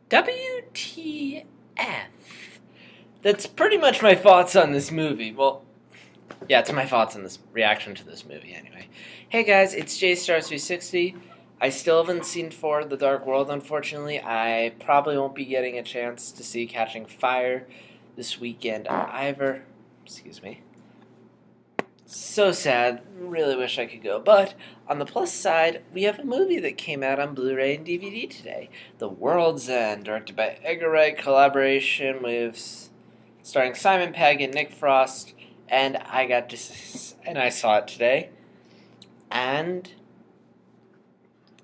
WTF? That's pretty much my thoughts on this movie. Well, yeah, it's my thoughts on this reaction to this movie anyway. Hey guys, it's JStar360. I still haven't seen For the Dark World, unfortunately. I probably won't be getting a chance to see Catching Fire this weekend either. Excuse me. So sad. Really wish I could go. But on the plus side, we have a movie that came out on Blu-ray and DVD today. The World's End, directed by Edgar Wright, collaboration with starring Simon Pegg and Nick Frost, and I saw it today, and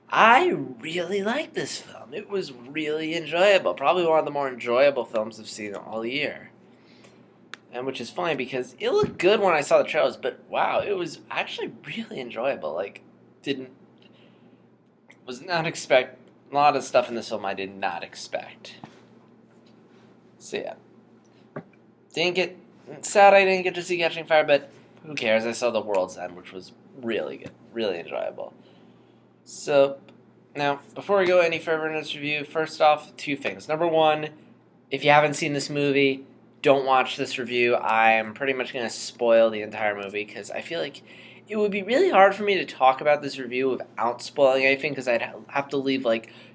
I really liked this film. It was really enjoyable. Probably one of the more enjoyable films I've seen all year. And which is funny because it looked good when I saw the trailers, but wow, it was actually really enjoyable. Was not expect a lot of stuff in this film I did not expect. So yeah, sad I didn't get to see Catching Fire, but who cares? I saw The World's End, which was really good, really enjoyable. So now, before we go any further in this review, first off, two things. Number one, if you haven't seen this movie, don't watch this review. I'm pretty much going to spoil the entire movie because I feel like it would be really hard for me to talk about this review without spoiling anything because I'd have to leave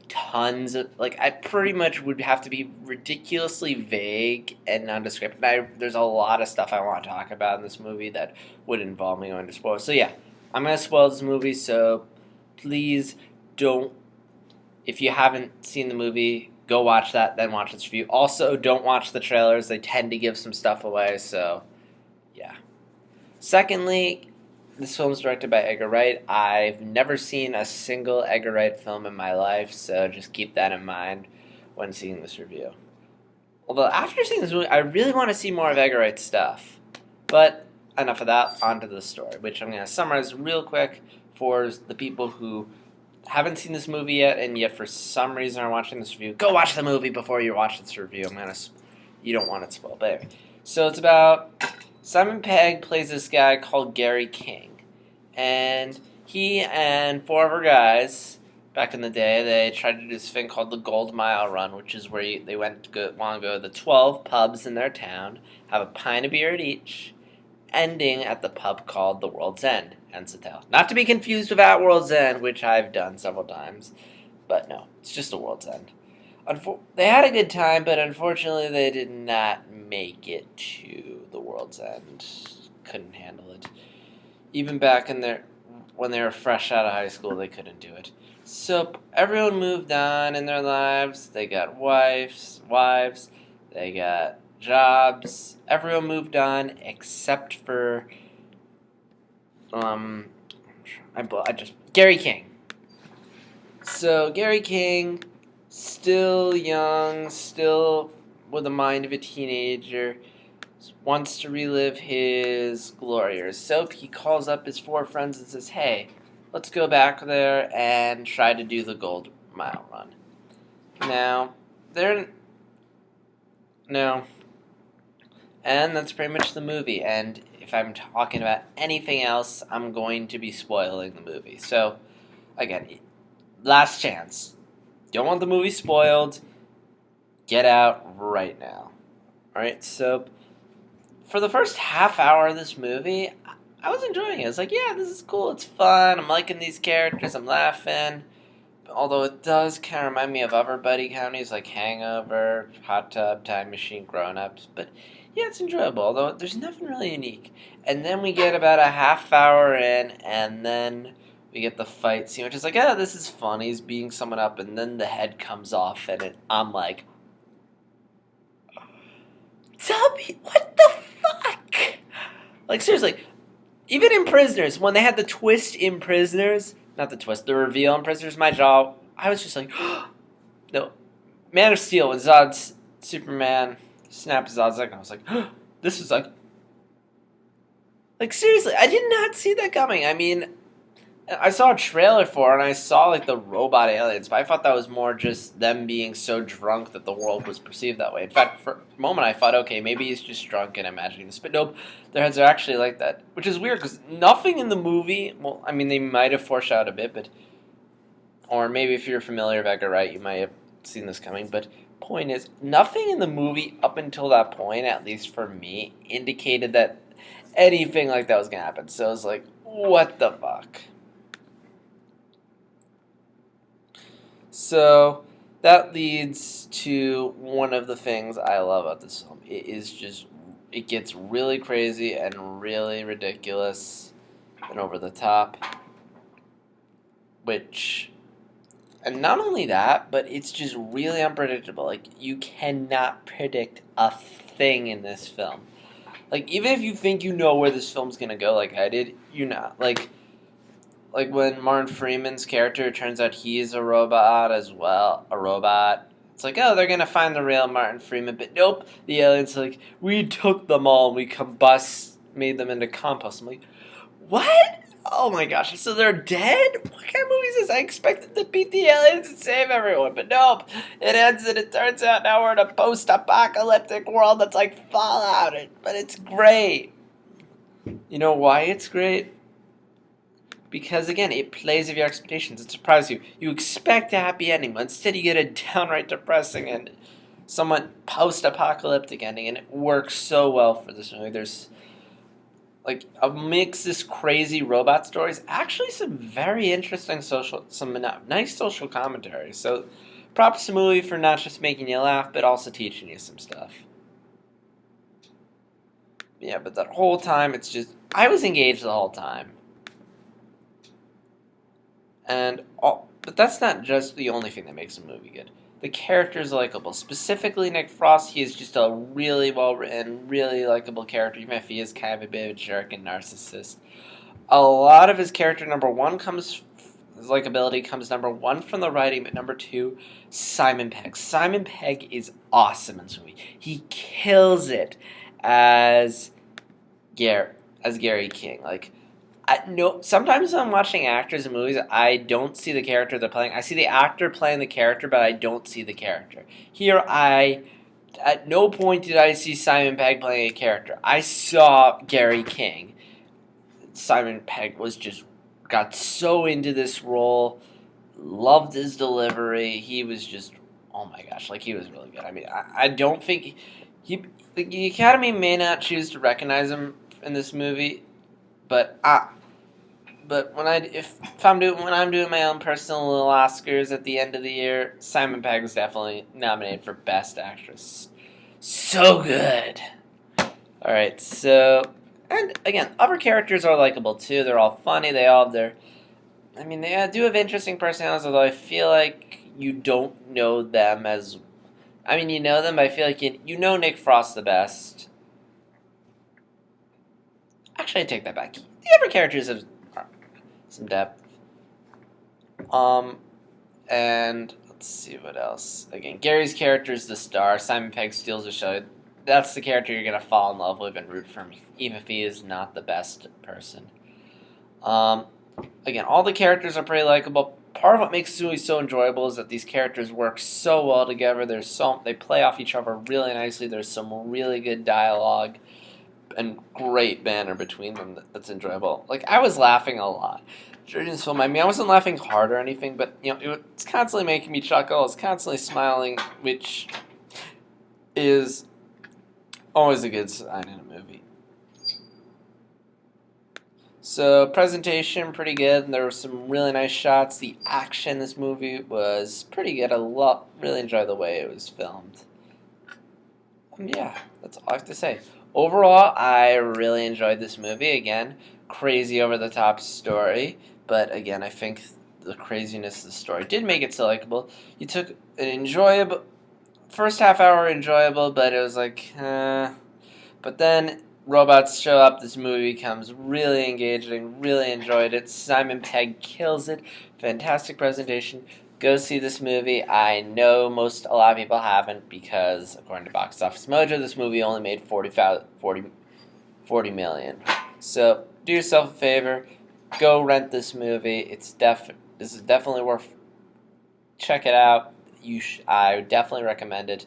tons of I pretty much would have to be ridiculously vague and nondescript. There's a lot of stuff I want to talk about in this movie that would involve me going to spoil. So yeah, I'm going to spoil this movie, so please don't. If you haven't seen the movie, go watch that, then watch this review. Also, don't watch the trailers. They tend to give some stuff away, so yeah. Secondly, this film is directed by Edgar Wright. I've never seen a single Edgar Wright film in my life, so just keep that in mind when seeing this review. Although, after seeing this movie, I really want to see more of Edgar Wright's stuff. But enough of that, on to the story, which I'm going to summarize real quick for the people who haven't seen this movie yet, and yet for some reason are watching this review. Go watch the movie before you watch this review. You don't want it spoiled. But anyway, so it's about Simon Pegg plays this guy called Gary King, and he and four other guys back in the day, they tried to do this thing called the Gold Mile Run, which is where they want to go to the 12 pubs in their town, have a pint of beer at each, ending at the pub called the World's End, hence the title. Not to be confused with At World's End, which I've done several times, but no, it's just the World's End. They had a good time, but unfortunately they did not make it to the World's End. Couldn't handle it. Even back when they were fresh out of high school, they couldn't do it. So everyone moved on in their lives. They got wives, they got jobs. Everyone moved on except for Gary King. So Gary King, still young, still with the mind of a teenager, wants to relive his glory years. So he calls up his four friends and says, "Hey, let's go back there and try to do the Gold Mile Run." And that's pretty much the movie. And if I'm talking about anything else, I'm going to be spoiling the movie. So, again, last chance. Don't want the movie spoiled. Get out right now. Alright, so for the first half hour of this movie, I was enjoying it. I was like, yeah, this is cool. It's fun. I'm liking these characters. I'm laughing. Although it does kind of remind me of other buddy comedies like Hangover, Hot Tub, Time Machine, Grown Ups. But yeah, it's enjoyable, although there's nothing really unique. And then we get about a half hour in, and then we get the fight scene, which is like, oh, this is fun. He's beating someone up, and then the head comes off, and I'm like, Tubby, what the fuck? Like, seriously, even in Prisoners, when they had the twist in Prisoners, the reveal in Prisoners, I was just like, no. Man of Steel, when Zod's Superman snapped Zod's neck, and I was like, this is like seriously, I did not see that coming. I mean, I saw a trailer for it, and I saw the robot aliens, but I thought that was more just them being so drunk that the world was perceived that way. In fact, for a moment I thought, okay, maybe he's just drunk and imagining this, but nope, their heads are actually like that, which is weird, because nothing in the movie, they might have foreshadowed a bit, or maybe if you're familiar with Edgar Wright, you might have seen this coming, but point is, nothing in the movie up until that point, at least for me, indicated that anything like that was gonna happen. So I was like, what the fuck? So that leads to one of the things I love about this film. It gets really crazy and really ridiculous and over the top, and not only that, but it's just really unpredictable. Like, you cannot predict a thing in this film. Like, even if you think you know where this film's gonna go, like I did, you're not. Like when Martin Freeman's character turns out he's a robot as well, a robot. It's like, oh, they're gonna find the real Martin Freeman, but nope. The aliens like, we took them all and we made them into compost. I'm like, what? Oh my gosh, so they're dead? What kind of movie is this? I expected to beat the aliens and save everyone, but nope. It ends and it turns out now we're in a post-apocalyptic world that's like Fallout, but it's great. You know why it's great? Because, again, it plays with your expectations. It surprises you. You expect a happy ending, but instead you get a downright depressing and somewhat post-apocalyptic ending, and it works so well for this movie. There's, like, amidst this crazy robot stories, actually some very interesting nice social commentary. So, props to the movie for not just making you laugh, but also teaching you some stuff. Yeah, but that whole time, I was engaged the whole time. But that's not just the only thing that makes a movie good. The character's likable. Specifically, Nick Frost, he is just a really well-written, really likable character, even if he is kind of a bit of a jerk and narcissist. A lot of his character, his likability comes, number one, from the writing, but number two, Simon Pegg. Simon Pegg is awesome in this movie. He kills it as Gary King. Like, sometimes when I'm watching actors in movies, I don't see the character they're playing. I see the actor playing the character, but I don't see the character. Here, at no point did I see Simon Pegg playing a character. I saw Gary King. Simon Pegg got so into this role, loved his delivery. He was just, oh my gosh, like, he was really good. I mean, I don't think the Academy may not choose to recognize him in this movie, but when I'm doing my own personal little Oscars at the end of the year, Simon Pegg is definitely nominated for Best Actress. So good. All right, and again, other characters are likable too. They're all funny. They do have interesting personalities. Although I feel like you don't know them you know them, but I feel like you know Nick Frost the best. Actually, I take that back. The other characters have some depth. And let's see what else. Again, Gary's character is the star. Simon Pegg steals the show. That's the character you're gonna fall in love with and root for him, even if he is not the best person. Again, all the characters are pretty likable. Part of what makes this movie so enjoyable is that these characters work so well together. They play off each other really nicely. There's some really good dialogue and great banter between them that's enjoyable. Like, I was laughing a lot during this film. I mean, I wasn't laughing hard or anything, but it's constantly making me chuckle. I was constantly smiling, which is always a good sign in a movie. So, presentation, pretty good. And there were some really nice shots. The action in this movie was pretty good. Really enjoyed the way it was filmed. Yeah, that's all I have to say. Overall, I really enjoyed this movie. Again, crazy over-the-top story. But again, I think the craziness of the story did make it so likable. You took an enjoyable... First half hour enjoyable, but it was like... But then robots show up. This movie becomes really engaging. Really enjoyed it. Simon Pegg kills it. Fantastic presentation. Go see this movie. I know a lot of people haven't because, according to Box Office Mojo, this movie only made $40 million. So do yourself a favor. Go rent this movie. This is definitely worth. Check it out. I definitely recommend it.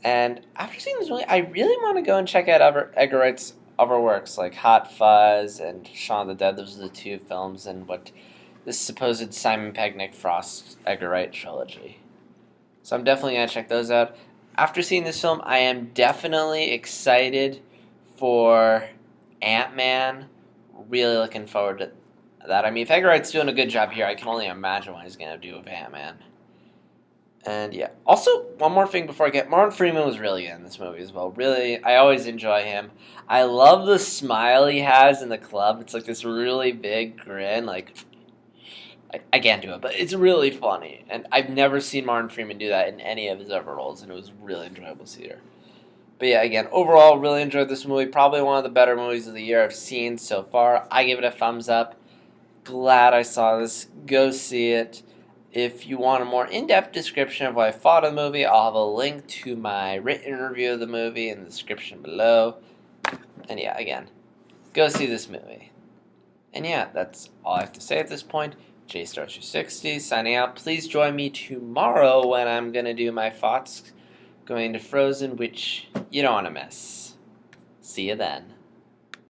And after seeing this movie, I really want to go and check out Edgar Wright's other works like Hot Fuzz and Shaun of the Dead. Those are the two films and what this supposed Simon Pegg, Nick Frost, Edgar Wright trilogy. So I'm definitely going to check those out. After seeing this film, I am definitely excited for Ant-Man. Really looking forward to that. I mean, if Edgar Wright's doing a good job here, I can only imagine what he's going to do with Ant-Man. And yeah. Also, one more thing before I get... Martin Freeman was really good in this movie as well. Really, I always enjoy him. I love the smile he has in the club. It's like this really big grin. Like, I can't do it, but it's really funny. And I've never seen Martin Freeman do that in any of his other roles, and it was really enjoyable to see her. But yeah, again, overall, really enjoyed this movie. Probably one of the better movies of the year I've seen so far. I give it a thumbs up. Glad I saw this. Go see it. If you want a more in-depth description of what I thought of the movie, I'll have a link to my written review of the movie in the description below. And yeah, again, go see this movie. And yeah, that's all I have to say at this point. JStar260 signing out. Please join me tomorrow when I'm going to do my thoughts going into Frozen, which you don't want to miss. See you then.